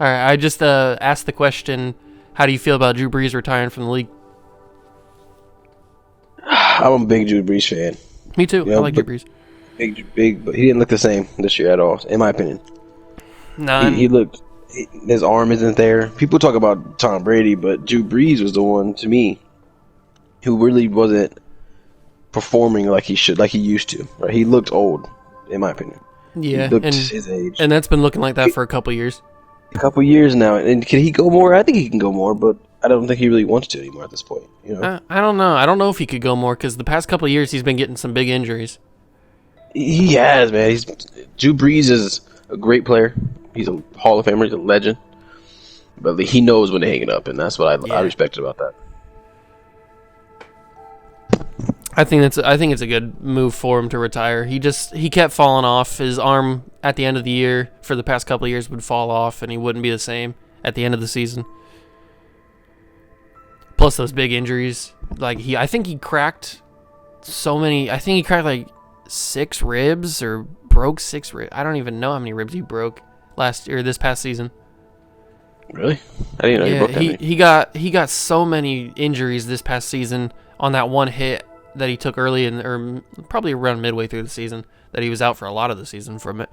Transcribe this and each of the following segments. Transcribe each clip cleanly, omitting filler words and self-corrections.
right, I just asked the question, how do you feel about Drew Brees retiring from the league? I'm a big Drew Brees fan. Me too. I like Drew Brees. Big, but he didn't look the same this year at all, in my opinion. He looked. His arm isn't there. People talk about Tom Brady, but Drew Brees was the one, to me, who really wasn't performing like he used to. Right? He looked old, in my opinion. Yeah, he looked his age, and that's been looking like that for a couple years. A couple years now, and can he go more? I think he can go more, but I don't think he really wants to anymore at this point. You know? I don't know. I don't know if he could go more because the past couple of years he's been getting some big injuries. He has, man. Drew Brees is a great player. He's a Hall of Famer. He's a legend. But he knows when to hang it up, and that's what I respect about that. I think it's a good move for him to retire. He kept falling off. His arm at the end of the year for the past couple of years would fall off, and he wouldn't be the same at the end of the season. Plus those big injuries. I think he cracked so many. I think he cracked like 6 ribs or broke 6 ribs. I don't even know how many ribs he broke this past season. Really? I didn't know he broke that many. He got so many injuries this past season on that one hit that he took early or probably around midway through the season, that he was out for a lot of the season from it.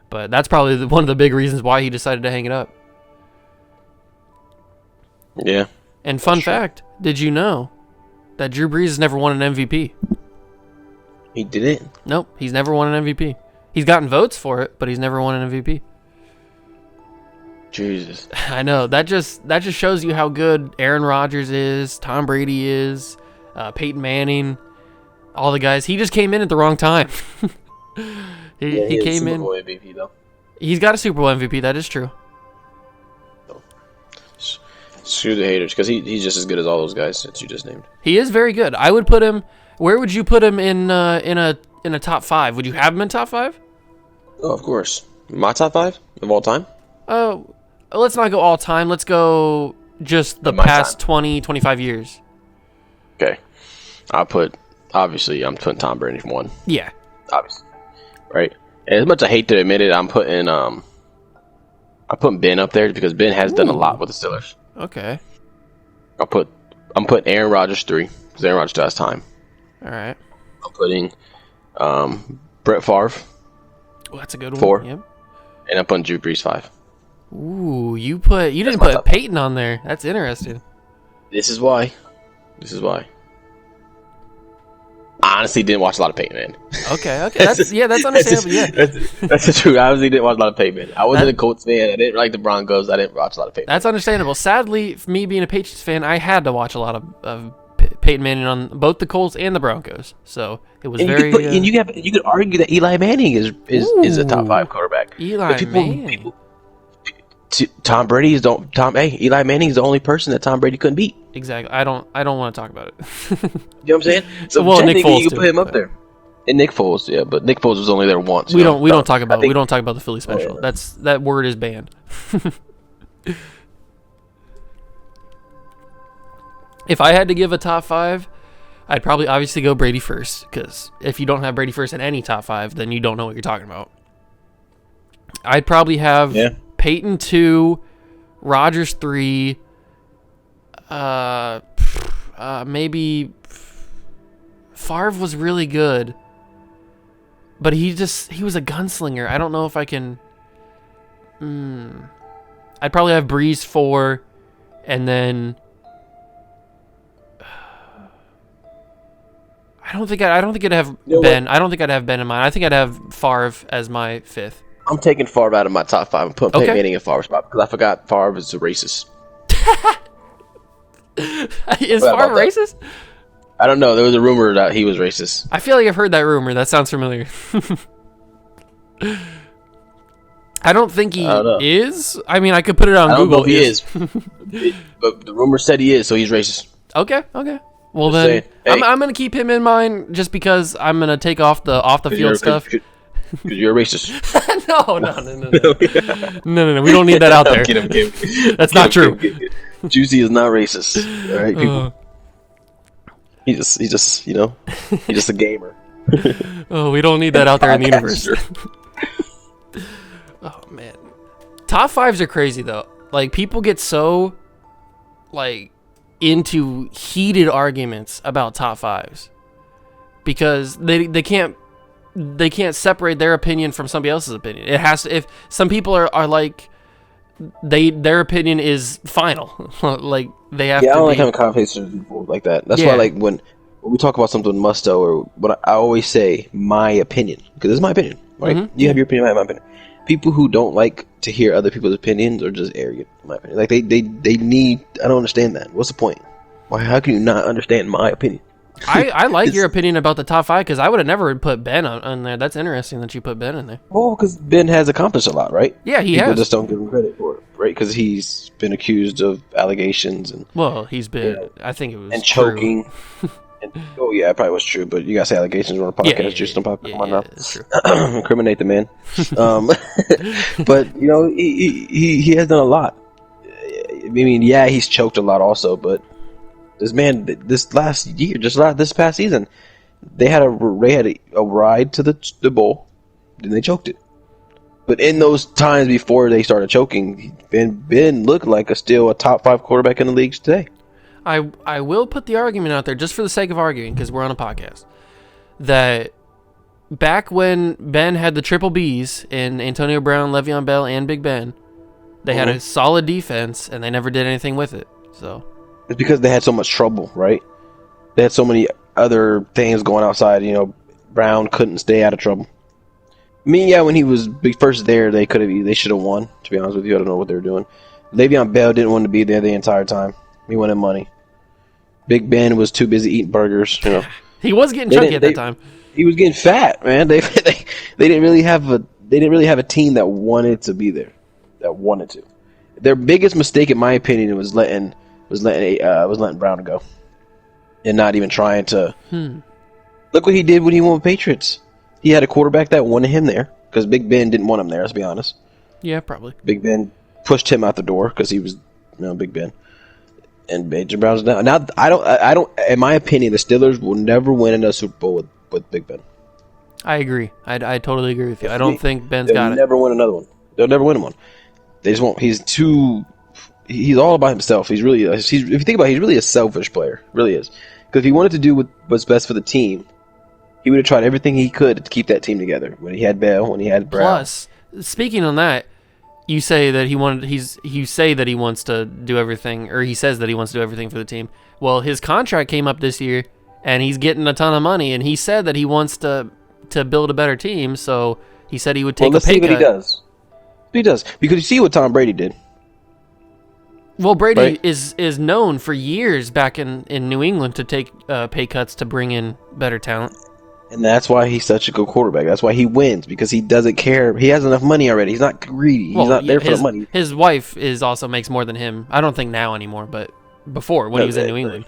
But that's probably one of the big reasons why he decided to hang it up. Yeah. And fun fact, did you know that Drew Brees has never won an MVP? He didn't? Nope, he's never won an MVP. He's gotten votes for it, but he's never won an MVP. Jesus. I know. That just shows you how good Aaron Rodgers is, Tom Brady is, Peyton Manning, all the guys. He just came in at the wrong time. he came in. Super Bowl MVP, though. He's got a Super Bowl MVP. That is true. Screw the haters, because he's just as good as all those guys that you just named. He is very good. I would put him. Where would you put him in a top 5? Would you have him in top 5? Oh, of course. My top 5 of all time? Oh, let's not go all time. Let's go just the past 20, 25 years. Okay. I'm putting Tom Brady from 1. Yeah. Obviously. Right? And as much as I hate to admit it, I'm putting Ben up there because Ben has done a lot with the Steelers. Okay. I'm putting Aaron Rodgers 3 because Aaron Rodgers still has time. All right. I'm putting Brett Favre. Oh, that's a good one. 4. Yep. And I'm putting Drew Brees 5. Ooh, you didn't put Peyton on there. That's interesting. This is why. I honestly didn't watch a lot of Peyton, man. Okay. That's understandable. Yeah, that's the truth. I honestly didn't watch a lot of Peyton, man. I wasn't a Colts fan. I didn't like the Broncos. I didn't watch a lot of Peyton. That's understandable. Sadly, for me being a Patriots fan, I had to watch a lot of Peyton Manning on both the Colts and the Broncos. So it was you could argue that Eli Manning is a top 5 quarterback. Manning. Eli Manning is the only person that Tom Brady couldn't beat. Exactly. I don't want to talk about it. You know what I'm saying? So Nick Foles you can put him up there. And Nick Foles, yeah, but Nick Foles was only there once. We don't talk about the Philly special. That word is banned. If I had to give a top 5, I'd probably obviously go Brady first, because if you don't have Brady first in any top 5, then you don't know what you're talking about. I'd probably have Peyton 2, Rodgers 3, maybe Favre was really good, but he was a gunslinger. I don't know if I can. I'd probably have Brees 4, and then I don't think I'd have Ben. I don't think I'd have Ben in mind. I think I'd have Favre as my 5th. I'm taking Favre out of my top 5 and putting Peyton Manning in Favre's spot because I forgot Favre is a racist. Is Favre racist? I don't know. There was a rumor that he was racist. I feel like I've heard that rumor. That sounds familiar. I don't think he is. I mean, I could put it on Google. I don't know if he is. But the rumor said he is, so he's racist. Okay. Well, then I'm going to keep him in mind just because I'm going to take off the field stuff. Because you're a racist. No. We don't need that out there. I'm kidding. That's not true. Juicy is not racist. All right, people. He's just a gamer. Oh, we don't need that out there in the universe. Oh man, Top fives are crazy though. Like, people get so like into heated arguments about top fives because they can't separate their opinion from somebody else's opinion. It has to. If some people are like, their opinion is final. Like, they have to. Yeah, I don't like having conversations with people like that. That's why, like, when we talk about something musto, or what I always say, my opinion, because it's my opinion, right? Mm-hmm. You have your opinion, I have my opinion. People who don't like to hear other people's opinions are just arrogant, in my opinion. Like, they need. I don't understand that. What's the point? Why? How can you not understand my opinion? I like your opinion about the top five because I would have never put Ben on there. That's interesting that you put Ben in there. Well, because Ben has accomplished a lot, right? Yeah, People has. just don't give him credit for it, right? Because he's been accused of allegations and he's been. I think it was and choking. Oh yeah, it probably was true, but you gotta say allegations on a podcast. Just on podcast. Come on now, that's true. incriminate the man. But you know, he has done a lot. I mean, yeah, he's choked a lot also, but this man, this last year, this past season, they had a ride to the bowl, then they choked it. But in those times before they started choking, Ben looked like still a top 5 quarterback in the league today. I will put the argument out there just for the sake of arguing because we're on a podcast that back when Ben had the triple Bs in Antonio Brown, Le'Veon Bell, and Big Ben, they had a solid defense and they never did anything with it. So it's because they had so much trouble, right? They had so many other things going outside. You know, Brown couldn't stay out of trouble. I mean, yeah, when he was first there, they should have won. To be honest with you, I don't know what they were doing. Le'Veon Bell didn't want to be there the entire time. He wanted money. Big Ben was too busy eating burgers. You know, he was getting chunky at that time. He was getting fat, man. They didn't really have a team that wanted to be there, that wanted to. Their biggest mistake, in my opinion, was letting Brown go, and not even trying to. Look what he did when he won with Patriots. He had a quarterback that wanted him there because Big Ben didn't want him there. Let's be honest. Yeah, probably. Big Ben pushed him out the door because he was, Big Ben. And Major Brown's down. Now, I don't. In my opinion, the Steelers will never win another Super Bowl with Big Ben. I agree. I totally agree with you. I don't think Ben's got it. They'll never win another one. They'll never win one. They just won't. He's all about himself. If you think about it, he's really a selfish player. Really is. Because if he wanted to do what's best for the team, he would have tried everything he could to keep that team together. When he had Bell, when he had Brown. Plus, speaking on that, you say that he wants to do everything, or he says that he wants to do everything for the team. Well, his contract came up this year, and he's getting a ton of money, and he said that he wants to build a better team, so he said he would take a pay cut. Let's see what he does. He does. Because you see what Tom Brady did. Well, Brady right? is known for years back in New England to take pay cuts to bring in better talent. And that's why he's such a good quarterback. That's why he wins, because he doesn't care. He has enough money already. He's not greedy. He's not there for the money. His wife also makes more than him. I don't think now anymore, but before, when he was in New England.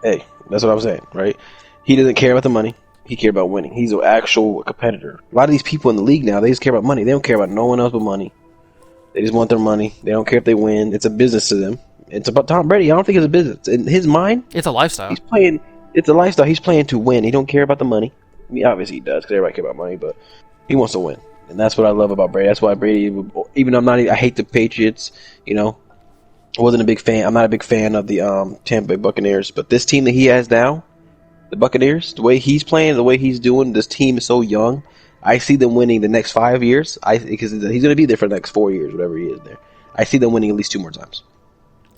Hey, that's what I'm saying, right? He doesn't care about the money. He cares about winning. He's an actual competitor. A lot of these people in the league now, they just care about money. They don't care about no one else but money. They just want their money. They don't care if they win. It's a business to them. It's about Tom Brady. I don't think it's a business. In his mind, it's a lifestyle. He's playing. It's a lifestyle. He's playing to win. He don't care about the money. I mean, obviously he does, because everybody cares about money, but he wants to win. And that's what I love about Brady. That's why Brady, even though I hate the Patriots, I wasn't a big fan. I'm not a big fan of the Tampa Bay Buccaneers, but this team that he has now, the Buccaneers, the way he's playing, the way he's doing, this team is so young. I see them winning the next 5 years. Because he's going to be there for the next 4 years, whatever he is there. I see them winning at least 2 more times.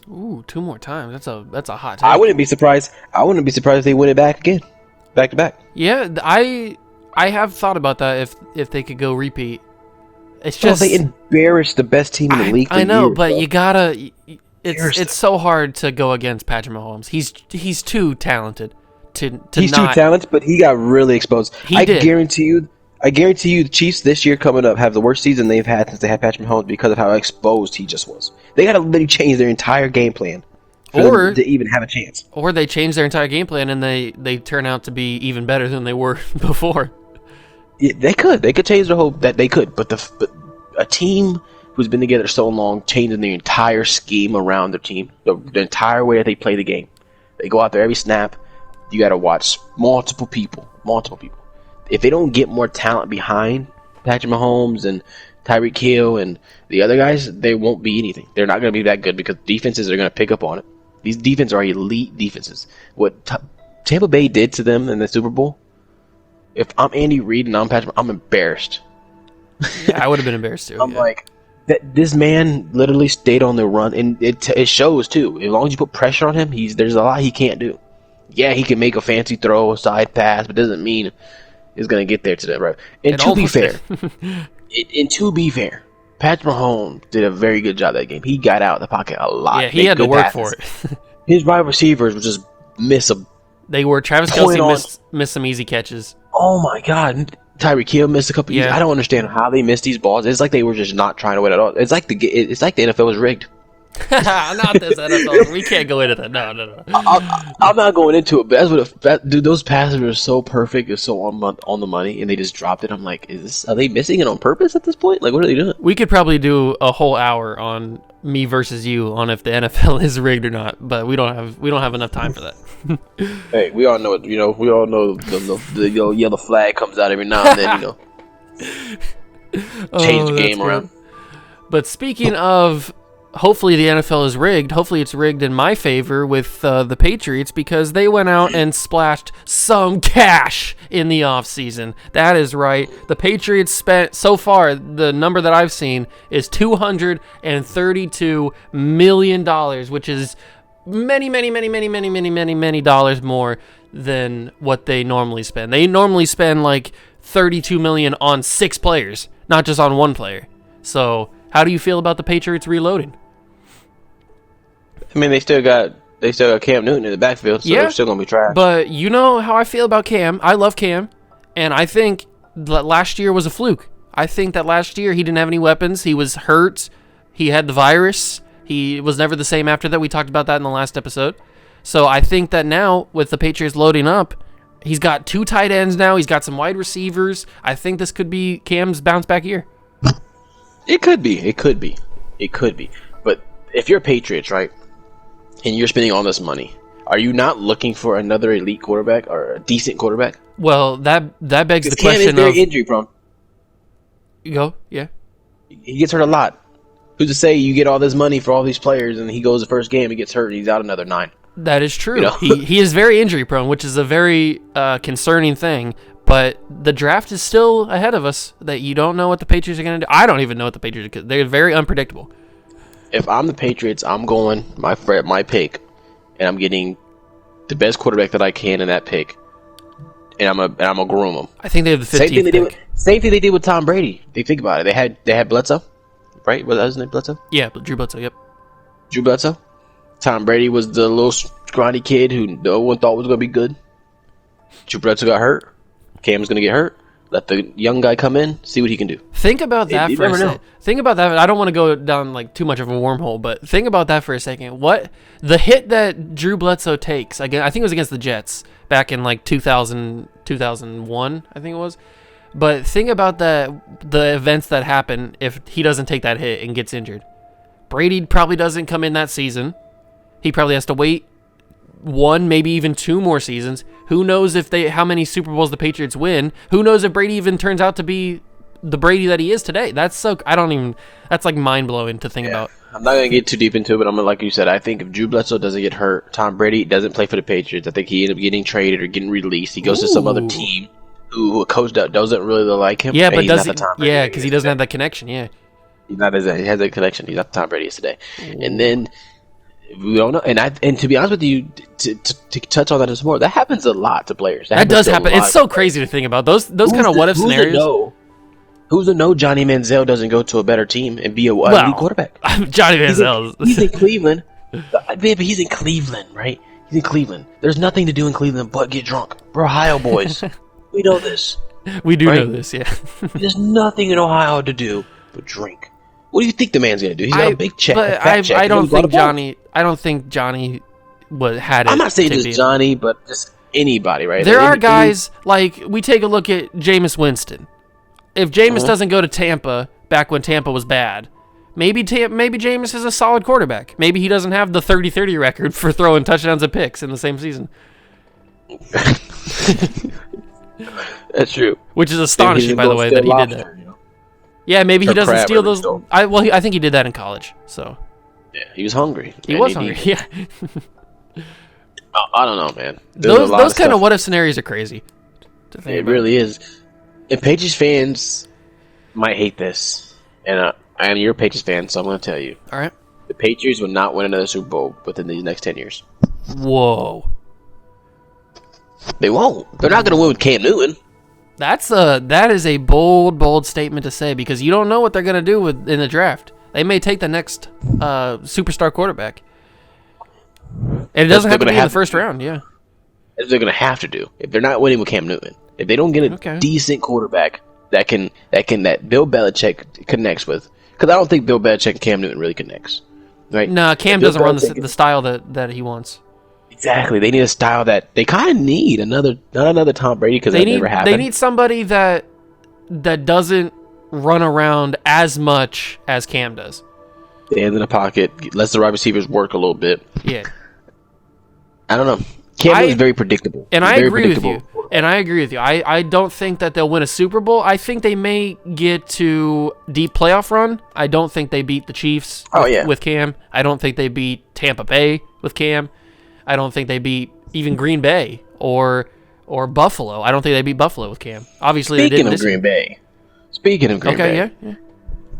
Ooh, 2 more times. That's a hot take. I wouldn't be surprised. If they win it back again, back to back. Yeah, I have thought about that if they could go repeat. It's just they embarrassed the best team in the league. I know, years, but bro. you gotta. It's so hard to go against Patrick Mahomes. He's too talented to. He's too talented, but he got really exposed. I guarantee you, the Chiefs this year coming up have the worst season they've had since they had Patrick Mahomes because of how exposed he just was. They got to literally change their entire game plan for them to even have a chance. Or they change their entire game plan and they turn out to be even better than they were before. Yeah, they could change the whole that they could, but a team who's been together so long, changing the entire scheme around their team, the entire way that they play the game. They go out there every snap. You got to watch multiple people. If they don't get more talent behind Patrick Mahomes and Tyreek Hill and the other guys, they won't be anything. They're not going to be that good because defenses are going to pick up on it. These defenses are elite defenses. What Tampa Bay did to them in the Super Bowl, if I'm Andy Reid and I'm Patrick, I'm embarrassed. Yeah, I would have been embarrassed too. I'm like, this man literally stayed on the run, and it shows too. As long as you put pressure on him, there's a lot he can't do. Yeah, he can make a fancy throw, a side pass, but doesn't mean it's going to get there to the right. And to be fair, Patrick Mahomes did a very good job that game. He got out of the pocket a lot. Yeah, he had to work for it. His wide receivers would just miss a. They were Travis Kelce missed some easy catches. Oh my God, Tyreek Hill missed a couple. Yeah. I don't understand how they missed these balls. It's like they were just not trying to win at all. It's like the NFL was rigged. Not this NFL. We can't go into that. No. I'm not going into it, but dude, those passes are so perfect. It's so on the money, and they just dropped it. I'm like, are they missing it on purpose at this point? Like, what are they doing? We could probably do a whole hour on me versus you on if the NFL is rigged or not, but we don't have enough time for that. Hey, we all know it. We all know the yellow flag comes out every now and then. Change the game around. But speaking of. Hopefully the NFL is rigged. Hopefully it's rigged in my favor with the Patriots because they went out and splashed some cash in the offseason. That is right. The Patriots spent, so far, the number that I've seen is $232 million, which is many dollars more than what they normally spend. They normally spend like $32 million on 6 players, not just on 1 player. So how do you feel about the Patriots reloading? I mean, they still got Cam Newton in the backfield, so they're still gonna be trash. But you know how I feel about Cam. I love Cam, and I think that last year was a fluke. I think that last year he didn't have any weapons. He was hurt. He had the virus. He was never the same after that. We talked about that in the last episode. So I think that now with the Patriots loading up, he's got 2 tight ends now. He's got some wide receivers. I think this could be Cam's bounce back year. It could be. But if you're Patriots, right, and you're spending all this money, are you not looking for another elite quarterback or a decent quarterback? Well, that begs the Cam question is very injury prone. You go, yeah. He gets hurt a lot. Who's to say you get all this money for all these players and he goes the first game, he gets hurt, and he's out another 9? That is true. He is very injury prone, which is a very concerning thing. But the draft is still ahead of us. That you don't know what the Patriots are going to do. I don't even know what the Patriots are going to do. They're very unpredictable. If I'm the Patriots, I'm going my pick, and I'm getting the best quarterback that I can in that pick, and I'm gonna groom him. I think they have the 15th pick. Same thing they did with Tom Brady. They think about it. They had Bledsoe, right? Was that his name, Bledsoe? Yeah, Drew Bledsoe. Yep. Drew Bledsoe. Tom Brady was the little scrawny kid who no one thought was gonna be good. Drew Bledsoe got hurt. Cam's gonna get hurt. Let the young guy come in, see what he can do. Think about that for a second. Think about that. I don't want to go down like too much of a wormhole, but think about that for a second. What the hit that Drew Bledsoe takes again? I think it was against the Jets back in like 2001, I think it was. But think about the events that happen if he doesn't take that hit and gets injured. Brady probably doesn't come in that season. He probably has to wait 1, maybe even 2 more seasons. Who knows how many Super Bowls the Patriots win? Who knows if Brady even turns out to be the Brady that he is today? That's like mind blowing to think about. I'm not gonna get too deep into it, but like you said, I think if Drew Bledsoe doesn't get hurt, Tom Brady doesn't play for the Patriots. I think he ends up getting traded or getting released. He goes to some other team who a coach that doesn't really like him. Yeah, but because he doesn't have that connection. Yeah, he has that connection. He's not the Tom Brady is today. And then we don't know. And to be honest with you, to touch on that some more, that happens a lot to players. That does happen. It's so crazy to think about those kind of what if scenarios. Who's to know Johnny Manziel doesn't go to a better team and be a elite quarterback? Johnny Manziel. He's in Cleveland. But he's in Cleveland, right? He's in Cleveland. There's nothing to do in Cleveland but get drunk. We're Ohio boys. We know this. We do know this, yeah. There's nothing in Ohio to do but drink. What do you think the man's gonna do? He's got a big check. But I don't think Johnny had it. I'm not saying just Johnny, but just anybody, right? There are guys like we take a look at Jameis Winston. If Jameis doesn't go to Tampa back when Tampa was bad, maybe Jameis is a solid quarterback. Maybe he doesn't have the 30-30 record for throwing touchdowns and picks in the same season. That's true. Which is astonishing, by the way, that he did that. Yeah, maybe he doesn't steal those. Stole. I think he did that in college. So yeah, he was hungry. He was hungry. Yeah. I don't know, man. Those kind of what if scenarios are crazy. It really is. And Patriots fans might hate this, and you're a Patriots fan, so I'm going to tell you. All right. The Patriots will not win another Super Bowl within these next 10 years. Whoa. They won't. They're not going to win with Cam Newton. That is a bold statement to say, because you don't know what they're going to do in the draft. They may take the next superstar quarterback. And it doesn't have to be in the first round, yeah. That's what they're going to have to do if they're not winning with Cam Newton. If they don't get a decent quarterback that Bill Belichick connects with, because I don't think Bill Belichick and Cam Newton really connects. Right? No, Cam doesn't run the style that he wants. Exactly. They need a style that they kind of need. Not another Tom Brady, because that never happened. They need somebody that doesn't run around as much as Cam does. Stands in the pocket, lets the wide receivers work a little bit. Yeah. I don't know. Cam is very predictable. And I agree with you. I don't think that they'll win a Super Bowl. I think they may get to deep playoff run. I don't think they beat the Chiefs with Cam. I don't think they beat Tampa Bay with Cam. I don't think they beat even Green Bay or Buffalo. I don't think they beat Buffalo with Cam. Obviously, they didn't. Speaking of Green Bay. Yeah.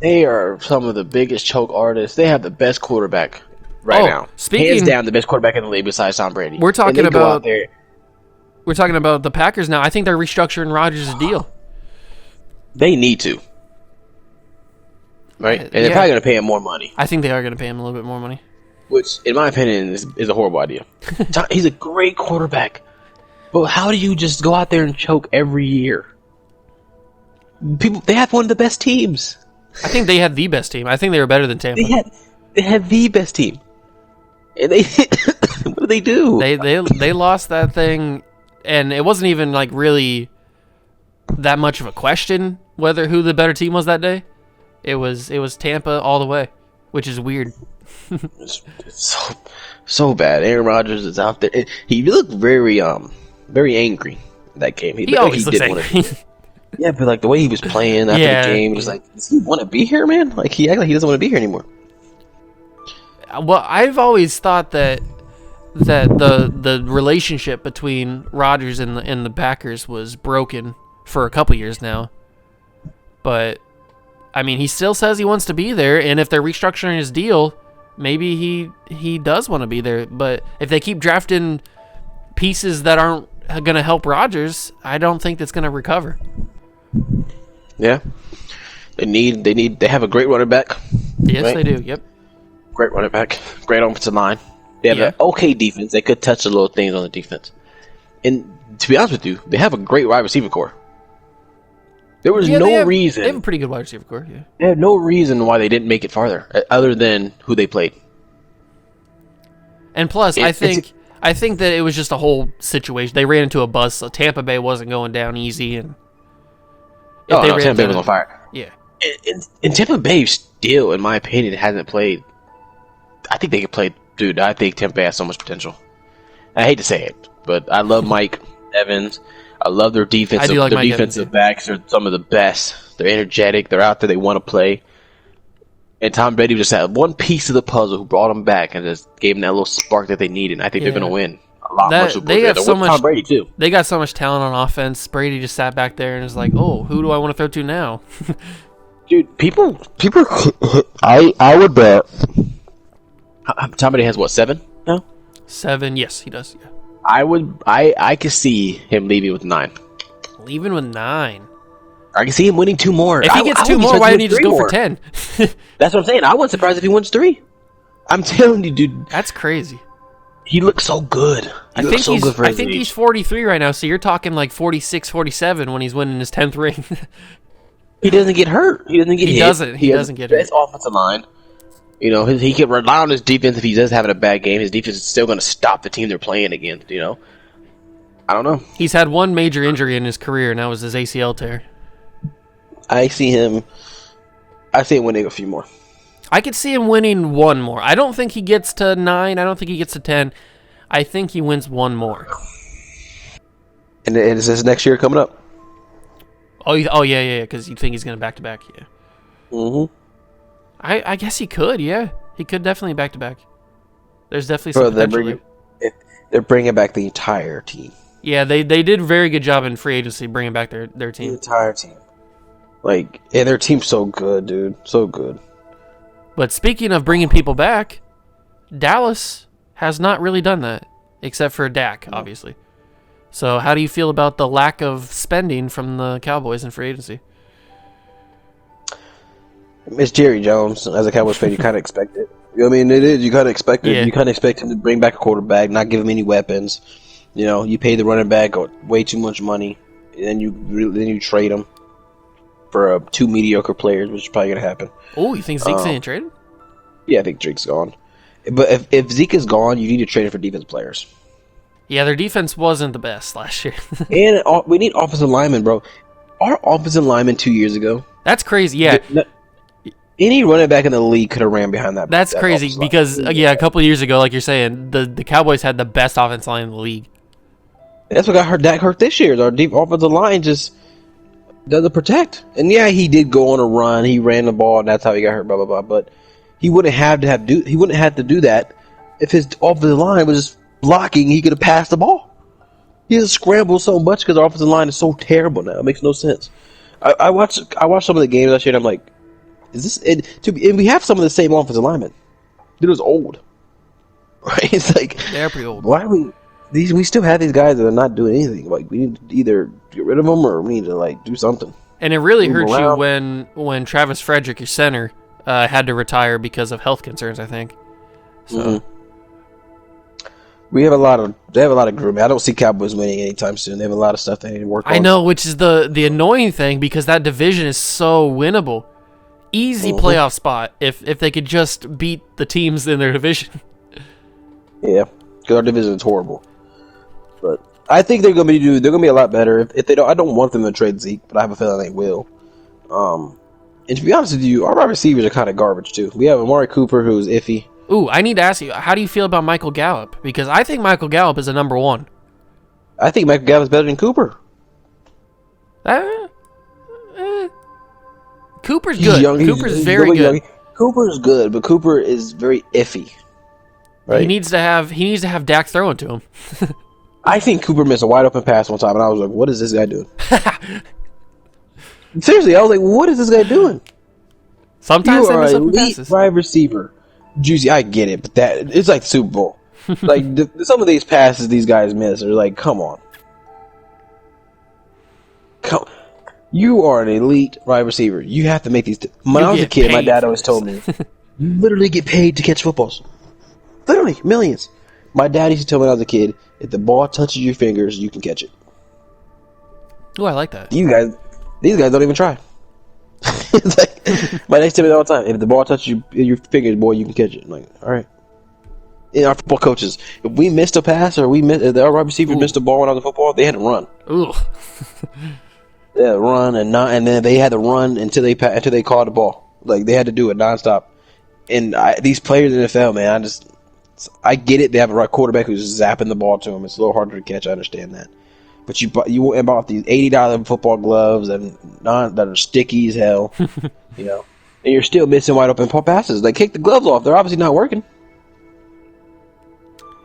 They are some of the biggest choke artists. They have the best quarterback now. Hands down, the best quarterback in the league besides Tom Brady. We're talking about the Packers now. I think they're restructuring Rodgers' deal. They need to. Right? And they're probably going to pay him more money. I think they are going to pay him a little bit more money. Which, in my opinion, is a horrible idea. He's a great quarterback. But how do you just go out there and choke every year? They have one of the best teams. I think they had the best team. I think they were better than Tampa. They had the best team. And they what did they do? They lost that thing, and it wasn't even like really that much of a question who the better team was that day. It was Tampa all the way, which is weird. It's so bad. Aaron Rodgers is out there. He looked very angry in that game. He always looks angry. Yeah, but like the way he was playing after the game, was like, does he want to be here, man? Like he acted like he doesn't want to be here anymore. Well, I've always thought that the relationship between Rodgers and the Packers was broken for a couple years now. But I mean, he still says he wants to be there, and if they're restructuring his deal, maybe he does want to be there. But if they keep drafting pieces that aren't going to help Rodgers, I don't think that's going to recover. Yeah, they have a great running back. Yes, right? They do. Yep, great running back, great offensive line. They have an okay defense. They could touch the little things on the defense. And to be honest with you, they have a great wide receiver core. There was no reason. They have a pretty good wide receiver core. Yeah, they have no reason why they didn't make it farther, other than who they played. And plus, I think that it was just a whole situation. They ran into a bus. So Tampa Bay wasn't going down easy, and Tampa Bay was on fire. Yeah, and Tampa Bay still, in my opinion, hasn't played. I think they could play. Dude, I think Tampa Bay has so much potential. I hate to say it, but I love Mike Evans. I love their defensive. Their defensive backs are some of the best. They're energetic. They're out there. They want to play. And Tom Brady just had one piece of the puzzle who brought them back and just gave them that little spark that they needed. And I think they're going to win a lot more Super Bowls. They have so much. Tom Brady too. They got so much talent on offense. Brady just sat back there and was like, "Oh, who do I want to throw to now?" Dude, people. I would bet. Tom Brady has what, 7 now? 7, yes, he does. Yeah. I could see him leaving with 9. Leaving with 9. I can see him winning 2 more. If he gets 2 more, why didn't he just go for 10? That's what I'm saying. I wasn't surprised if he wins 3. I'm telling you, dude. That's crazy. He looks so good. I think he's 43 right now, so you're talking like 46, 47 when he's winning his 10th ring. He doesn't get hurt. He doesn't get hit. He doesn't get hurt. Best offensive line. You know, he can rely on his defense if he does having a bad game. His defense is still going to stop the team they're playing against, you know? I don't know. He's had one major injury in his career, and that was his ACL tear. I see him winning a few more. I could see him winning 1 more. I don't think he gets to 9. I don't think he gets to 10. I think he wins 1 more. And is this next year coming up? Oh yeah, because you think he's going to back-to-back, yeah. Mm-hmm. I guess he could, yeah. He could definitely back-to-back. There's definitely some potential there. They're bringing back the entire team. Yeah, they did a very good job in free agency bringing back their team. The entire team. Like, yeah, their team's so good, dude. So good. But speaking of bringing people back, Dallas has not really done that, except for Dak, obviously. So how do you feel about the lack of spending from the Cowboys in free agency? It's Jerry Jones. As a Cowboys fan, you kind of expect it. You know what I mean? It is. You kind of expect it. Yeah. You kind of expect him to bring back a quarterback, not give him any weapons. You know, you pay the running back way too much money, and then you trade him for two mediocre players, which is probably going to happen. Oh, you think Zeke's getting traded? Yeah, I think Zeke's gone. But if Zeke is gone, you need to trade him for defense players. Yeah, their defense wasn't the best last year. And we need offensive linemen, bro. Our offensive linemen 2 years ago. That's crazy, yeah. Any running back in the league could have ran behind that. That's crazy because, a couple of years ago, like you're saying, the Cowboys had the best offensive line in the league. That's what got Dak hurt this year. Our deep offensive line just doesn't protect. And yeah, he did go on a run. He ran the ball, and that's how he got hurt. Blah blah blah. But he wouldn't have to do that if his offensive line was just blocking. He could have passed the ball. He has scrambled so much because our offensive line is so terrible now. It makes no sense. I watched some of the games last year, and I'm like, is this? And we have some of the same offensive linemen. Dude was old, right? It's like they're pretty old. Why are we still have these guys that are not doing anything? Like, we need to either get rid of them or we need to like do something. And it really hurt you when Travis Frederick, your center, had to retire because of health concerns, I think. So they have a lot of grooming. I don't see Cowboys winning anytime soon. They have a lot of stuff they need to work on. I know, which is the annoying thing because that division is so winnable. Easy playoff spot if they could just beat the teams in their division. Yeah, because our division is horrible. But I think they're gonna be a lot better if they don't. I don't want them to trade Zeke, but I have a feeling they will. And to be honest with you, our wide receivers are kind of garbage too. We have Amari Cooper, who's iffy. Ooh, I need to ask you, how do you feel about Michael Gallup? Because I think Michael Gallup is a number one. I think Michael Gallup is better than Cooper. Cooper's good. Cooper's very good. Young. Cooper's good, but Cooper is very iffy. Right? He needs to have Dak throwing to him. I think Cooper missed a wide open pass one time, and I was like, "What is this guy doing?" Seriously, I was like, "What is this guy doing?" Sometimes you are an elite wide receiver, Juicy. I get it, but it's like the Super Bowl. Like some of these passes these guys miss are like, come on. You are an elite wide receiver. You have to make these. When I was a kid, my dad always told me, "You literally get paid to catch footballs. Literally millions." My dad used to tell me when I was a kid, if the ball touches your fingers, you can catch it. Oh, I like that. These guys don't even try. It's like, my dad tell me all the time, if the ball touches your fingers, boy, you can catch it. I'm like, all right. And our football coaches, if we missed a pass or if our wide receiver missed a ball when I was in football, they had to run. Ooh. They had to run and then they had to run until they called the ball. Like, they had to do it nonstop. And these players in the NFL, man, I get it. They have a right quarterback who's zapping the ball to them. It's a little harder to catch. I understand that. But you went and bought these $80 football gloves that are sticky as hell, you know, and you're still missing wide open passes. Like, kick the gloves off. They're obviously not working.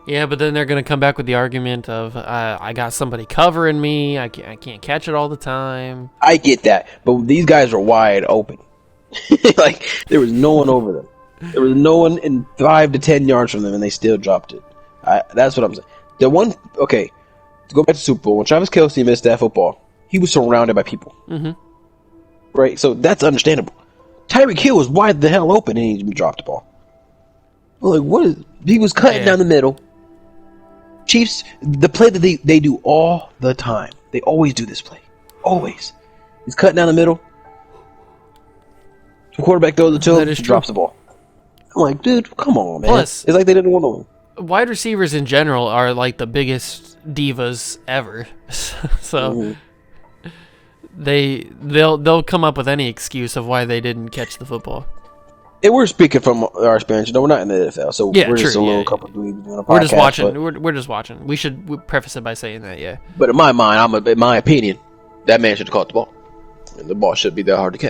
Yeah, but then they're going to come back with the argument of I got somebody covering me. I can't catch it all the time. I get that, but these guys are wide open. Like, there was no one over them. There was no one in 5 to 10 yards from them, and they still dropped it. That's what I'm saying. To go back to Super Bowl, when Travis Kelce missed that football, he was surrounded by people. Mm-hmm. Right? So that's understandable. Tyreek Hill was wide the hell open, and he dropped the ball. Like, what is... He was cutting down the middle. Chiefs, the play that they do all the time. They always do this play. Always. He's cutting down the middle. The quarterback goes to him, drops the ball. I'm like, dude, come on, man. Plus, it's like they didn't want to. Wide receivers in general are like the biggest divas ever. So they'll come up with any excuse of why they didn't catch the football. And we're speaking from our experience. You know, we're not in the NFL, so we're just a little couple of dweebs doing a podcast. We're just watching. We're just watching. We should preface it by saying that, yeah. But in my mind, in my opinion, that man should have caught the ball, and the ball should be that hard to catch.